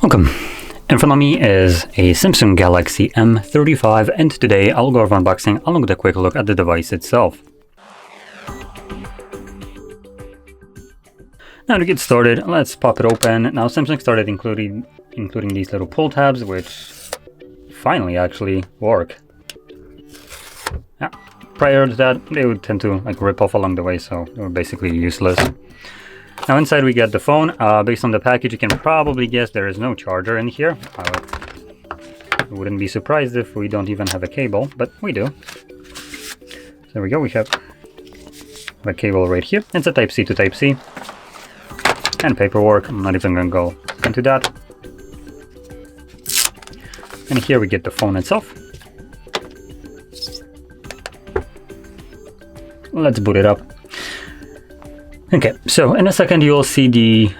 Welcome. In front of me is a Samsung Galaxy M35, and today I'll go over unboxing along with a quick look at the device itself. Now to get started, let's pop it open. Now Samsung started including these little pull tabs, which finally actually work. Yeah, prior to that, they would tend to rip off along the way, so they were basically useless. Now inside we get the phone. Based on the package, you can probably guess there is no charger in here. I wouldn't be surprised if we don't even have a cable, but we do. So there we go, we have a cable right here. It's a Type-C to Type-C. And paperwork, I'm not even going to go into that. And here we get the phone itself. Let's boot it up. Okay, so in a second you'll see the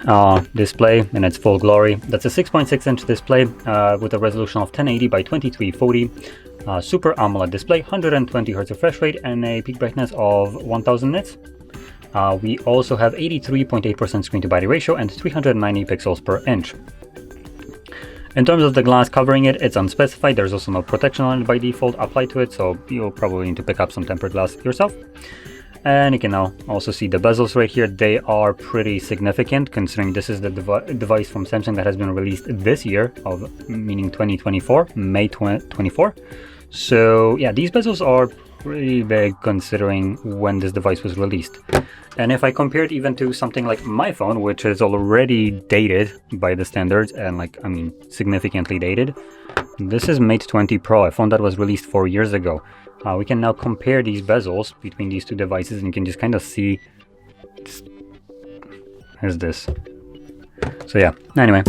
display in its full glory. That's a 6.6-inch display with a resolution of 1080 by 2340, Super AMOLED display, 120 Hz refresh rate, and a peak brightness of 1000 nits. We also have 83.8% screen-to-body ratio and 390 pixels per inch. In terms of the glass covering it, it's unspecified. There's also no protection on it by default applied to it, so you'll probably need to pick up some tempered glass yourself. And you can now also see the bezels right here. They are pretty significant considering this is the device from Samsung that has been released this year, meaning 2024, May 2024. So yeah, these bezels are pretty big considering when this device was released. And if I compare it even to something like my phone, which is already dated by the standards and significantly dated, this is Mate 20 Pro, a phone that was released 4 years ago. We can now compare these bezels between these two devices, and you can just kind of see. Here's this. So yeah, anyway,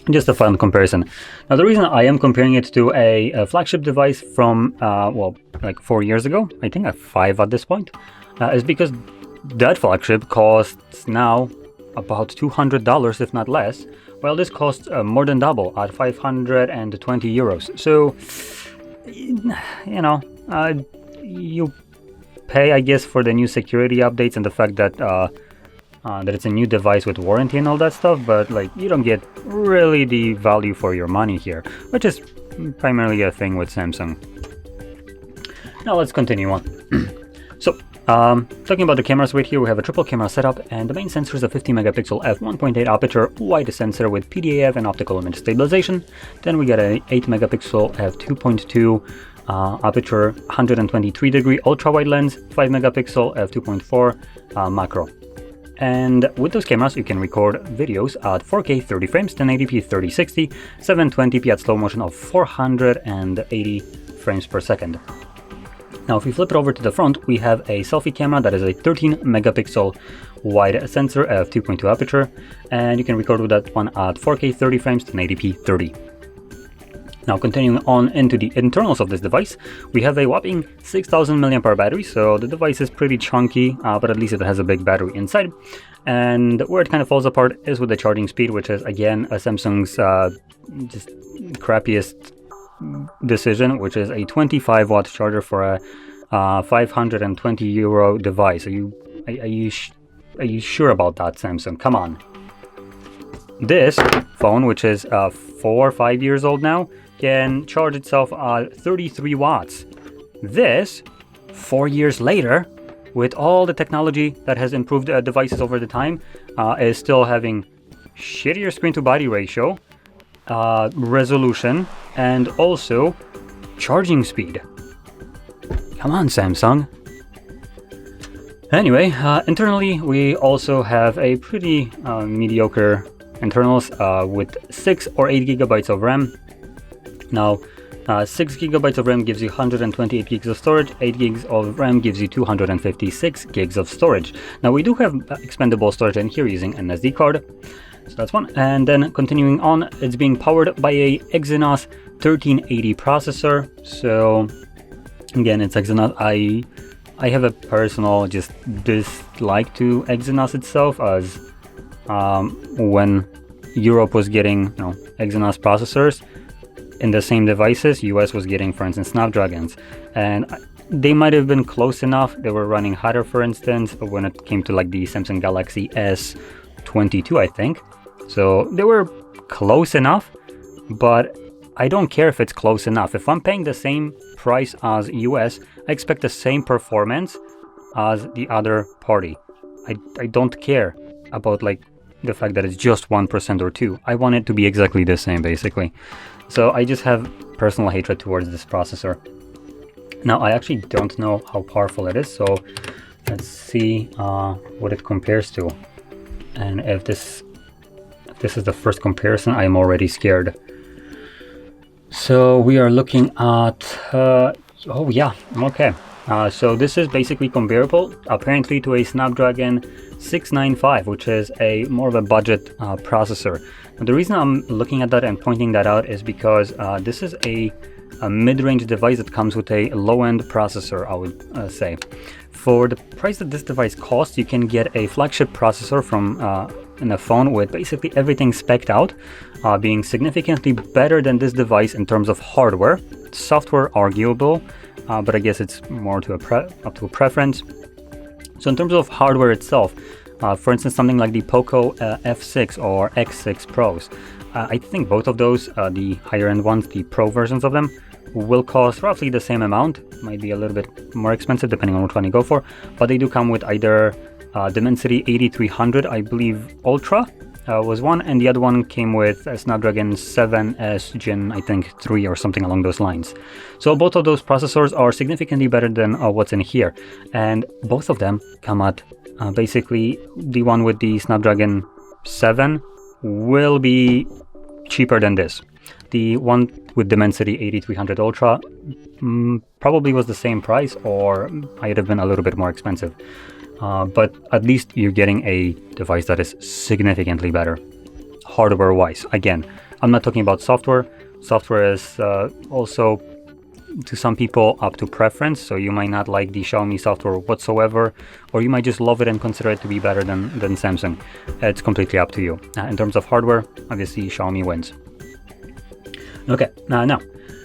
just a fun comparison. Now the reason I am comparing it to a flagship device from, 4 years ago, I think 5 at this point, is because that flagship costs now about $200, if not less, while this costs more than double at 520 euros. So, you pay, I guess, for the new security updates and the fact that that it's a new device with warranty and all that stuff, but you don't get really the value for your money here, which is primarily a thing with Samsung. Now let's continue on. So, talking about the cameras right here, we have a triple camera setup, and the main sensor is a 50 megapixel f1.8 aperture wide sensor with PDAF and optical image stabilization. Then we get an 8 megapixel f2.2 aperture 123 degree ultra wide lens, 5 megapixel f2.4 macro. And with those cameras you can record videos at 4K 30 frames, 1080p 3060, 720p at slow motion of 480 frames per second. Now if we flip it over to the front, we have a selfie camera that is a 13 megapixel wide sensor f2.2 aperture, and you can record with that one at 4K 30 frames, 1080p 30. Now continuing on into the internals of this device, we have a whopping 6000 mAh battery, so the device is pretty chunky, but at least it has a big battery inside. And where it kind of falls apart is with the charging speed, which is again a Samsung's just crappiest decision, which is a 25 watt charger for a 520 euro device. Are you sure about that, Samsung? Come on. This phone, which is 4 or 5 years old now, can charge itself at 33 watts. This, 4 years later, with all the technology that has improved devices over the time, is still having shittier screen-to-body ratio, resolution, and also charging speed. Come on, Samsung. Anyway, internally we also have a pretty mediocre internals with 6 or 8 gigabytes of RAM. Now 6 gigabytes of RAM gives you 128 gigs of storage, 8 gigs of RAM gives you 256 gigs of storage. Now we do have expandable storage in here using an SD card, so that's one. And then continuing on, it's being powered by a Exynos 1380 processor. So again, it's Exynos. I have a personal just dislike to Exynos itself, as when Europe was getting Exynos processors in the same devices, US was getting, for instance, Snapdragons, and they might have been close enough. They were running hotter, for instance, when it came to the Samsung Galaxy S22, I think. So they were close enough, but I don't care if it's close enough. If I'm paying the same price as US, I expect the same performance as the other party. I don't care about like the fact that it's just 1% or 2%. I want it to be exactly the same, basically. So I just have personal hatred towards this processor. Now, I actually don't know how powerful it is, so let's see what it compares to. And if this is the first comparison, I'm already scared. So we are looking at, oh yeah, okay. So this is basically comparable, apparently, to a Snapdragon 695, which is a more of a budget processor. And the reason I'm looking at that and pointing that out is because this is a mid-range device that comes with a low-end processor, I would say. For the price that this device costs, you can get a flagship processor from in a phone with basically everything spec'd out, being significantly better than this device in terms of hardware. Software, arguable, but I guess it's more to up to a preference. So in terms of hardware itself, for instance, something like the Poco F6 or X6 Pros, I think both of those, the higher end ones, the Pro versions of them, will cost roughly the same amount. Might be a little bit more expensive depending on which one you go for, but they do come with either Dimensity 8300, I believe Ultra was one, and the other one came with a Snapdragon 7S Gen, I think 3 or something along those lines. So both of those processors are significantly better than what's in here, and both of them come at basically the one with the Snapdragon 7 will be cheaper than this. The one with Dimensity 8300 Ultra probably was the same price, or might have been a little bit more expensive. But at least you're getting a device that is significantly better, hardware-wise. Again, I'm not talking about software. Software is also, to some people, up to preference. So you might not like the Xiaomi software whatsoever, or you might just love it and consider it to be better than Samsung. It's completely up to you. In terms of hardware, obviously Xiaomi wins. Okay, now,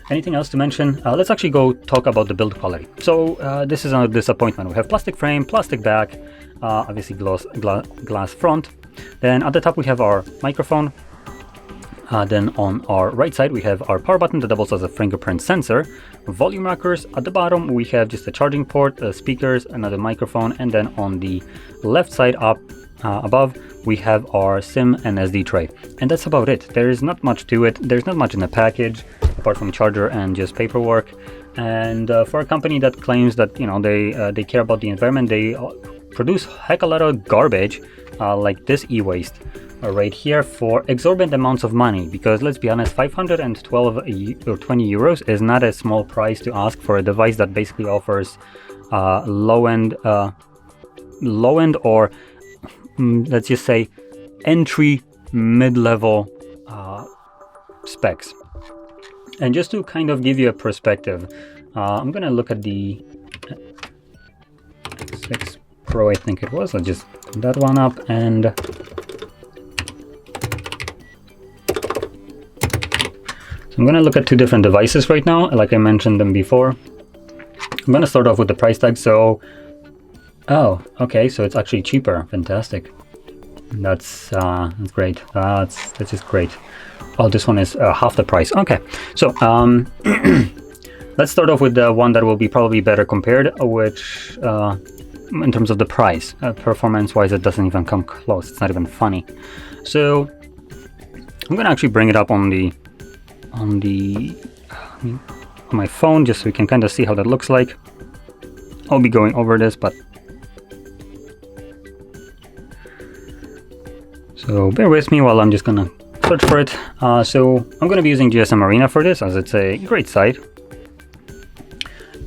anything else to mention? Let's actually go talk about the build quality. So this is a disappointment. We have plastic frame, plastic back, obviously glass front. Then at the top we have our microphone. Then on our right side we have our power button that doubles as a fingerprint sensor. Volume rockers. At the bottom we have just a charging port, speakers, another microphone, and then on the left side up above we have our SIM and SD tray, and that's about it. There is not much to it. There's not much in the package apart from charger and just paperwork. And for a company that claims that, you know, they care about the environment, they produce heck a lot of garbage like this e-waste right here for exorbitant amounts of money. Because let's be honest, 512 or 20 euros is not a small price to ask for a device that basically offers low end or let's just say entry mid-level specs. And just to kind of give you a perspective, I'm gonna look at the 6 Pro, I think it was. I'll just put that one up, and so I'm gonna look at two different devices right now, like I mentioned them before. I'm gonna start off with the price tag. So oh, okay, so it's actually cheaper. Fantastic. That's great. That's just great. Oh, this one is half the price. Okay, so let's start off with the one that will be probably better compared, which in terms of the price, performance-wise, it doesn't even come close. It's not even funny. So I'm gonna actually bring it up on my phone just so we can kind of see how that looks like. I'll be going over this, but so bear with me while I'm just gonna search for it. So I'm gonna be using GSM Arena for this, as it's a great site.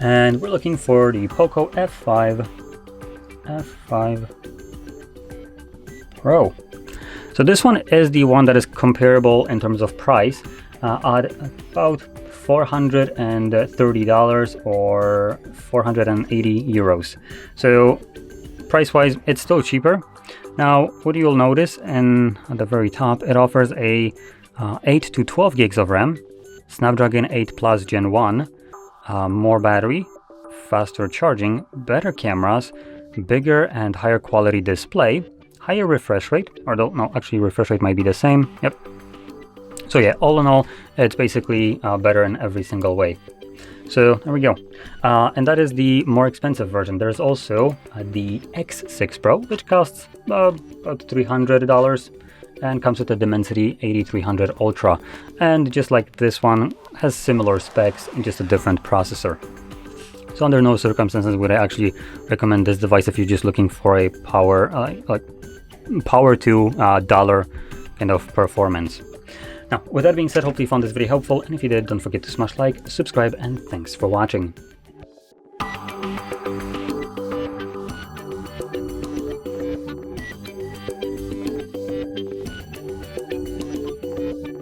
And we're looking for the Poco F5 Pro. So this one is the one that is comparable in terms of price at about $430 or 480 euros. So price-wise, it's still cheaper. Now, what you'll notice, and at the very top, it offers a 8 to 12 gigs of RAM, Snapdragon 8 Plus Gen 1, more battery, faster charging, better cameras, bigger and higher quality display, higher refresh rate, or no, actually refresh rate might be the same, yep, So yeah, all in all, it's basically better in every single way. So there we go. And that is the more expensive version. There's also the X6 Pro, which costs about $300 and comes with a Dimensity 8300 Ultra. And just like this one, has similar specs and just a different processor. So under no circumstances would I actually recommend this device if you're just looking for a power, like power to dollar kind of performance. Now, with that being said, hopefully you found this video helpful, and if you did, don't forget to smash like, subscribe, and thanks for watching.